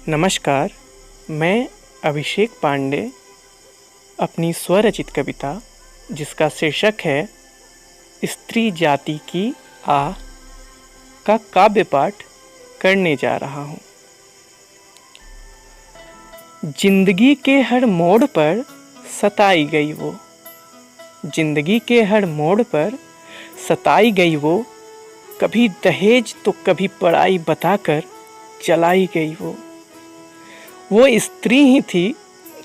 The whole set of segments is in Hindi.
नमस्कार, मैं अभिषेक पांडे अपनी स्वरचित कविता जिसका शीर्षक है स्त्री जाति की आह का काव्य पाठ करने जा रहा हूँ। जिंदगी के हर मोड़ पर सताई गई वो, जिंदगी के हर मोड़ पर सताई गई वो, कभी दहेज तो कभी पढ़ाई बताकर चलाई गई वो स्त्री ही थी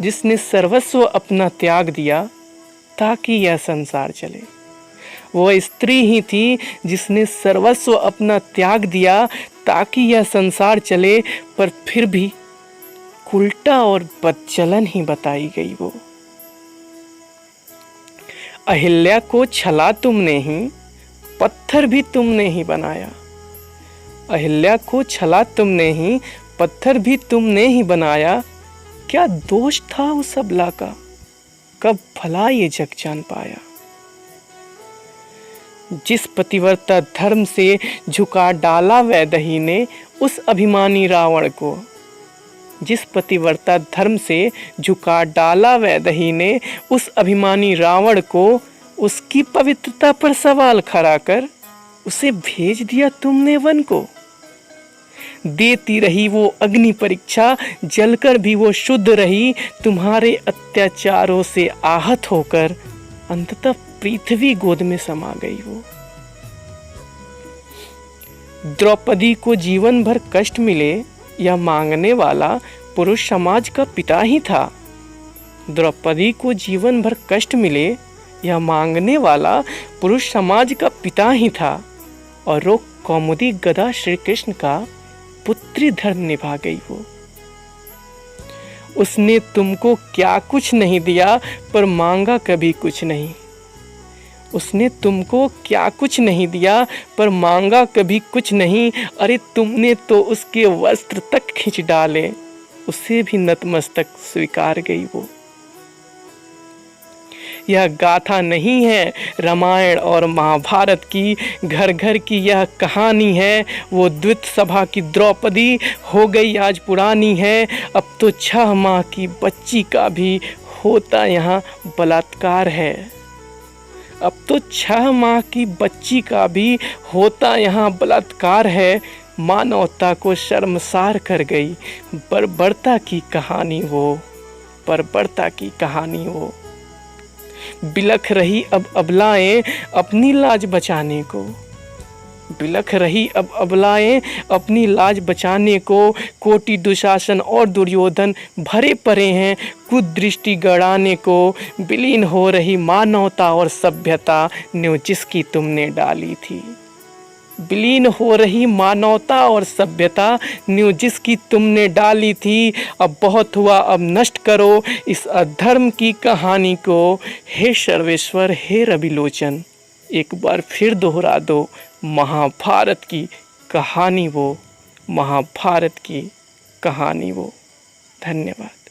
जिसने सर्वस्व अपना त्याग दिया ताकि यह संसार चले। वो स्त्री ही थी जिसने सर्वस्व अपना त्याग दिया ताकि यह संसार चले, पर फिर भी उल्टा और बदचलन ही बताई गई वो। अहिल्या को छला तुमने ही, पत्थर भी तुमने ही बनाया। अहिल्या को छला तुमने ही, पत्थर भी तुमने ही बनाया। क्या दोष था उस अबला का, कब भला ये जग जान पाया। जिस पतिव्रता धर्म से झुका डाला वैदेही ने उस अभिमानी रावण को, जिस पतिव्रता धर्म से झुका डाला वैदेही ने उस अभिमानी रावण को, उसकी पवित्रता पर सवाल खड़ा कर उसे भेज दिया तुमने वन को। देती रही वो अग्नि परीक्षा, जलकर भी वो शुद्ध रही। तुम्हारे अत्याचारों से आहत होकर अंततः पृथ्वी गोद में समा गई वो। द्रौपदी को जीवन भर कष्ट मिले, यह मांगने वाला पुरुष समाज का पिता ही था। द्रौपदी को जीवन भर कष्ट मिले, यह मांगने वाला पुरुष समाज का पिता ही था। और वो कौमुदी गदा श्री कृष्ण का पुत्री धर्म निभा गई वो। उसने तुमको क्या कुछ नहीं दिया, पर मांगा कभी कुछ नहीं। उसने तुमको क्या कुछ नहीं दिया, पर मांगा कभी कुछ नहीं। अरे तुमने तो उसके वस्त्र तक खींच डाले, उसे भी नतमस्तक स्वीकार गई वो। यह गाथा नहीं है रामायण और महाभारत की, घर घर की यह कहानी है। वो द्वित सभा की द्रौपदी हो गई आज पुरानी है। अब तो 6 माह की बच्ची का भी होता यहाँ बलात्कार है। अब तो 6 माह की बच्ची का भी होता यहाँ बलात्कार है। मानवता को शर्मसार कर गई बर्बरता की कहानी वो, बर्बरता की कहानी वो। बिलख रही अब अबलाएं अपनी लाज बचाने को, बिलख रही अब अबलाएं अपनी लाज बचाने को। कोटि दुशासन और दुर्योधन भरे पड़े हैं कुदृष्टि गड़ाने को। विलीन हो रही मानवता और सभ्यता न्यू जिसकी तुमने डाली थी। विलीन हो रही मानवता और सभ्यता न्यू जिसकी तुमने डाली थी। अब बहुत हुआ, अब नष्ट करो इस अधर्म की कहानी को। हे सर्वेश्वर, हे रविलोचन, एक बार फिर दोहरा दो महाभारत की कहानी वो, महाभारत की कहानी वो। धन्यवाद।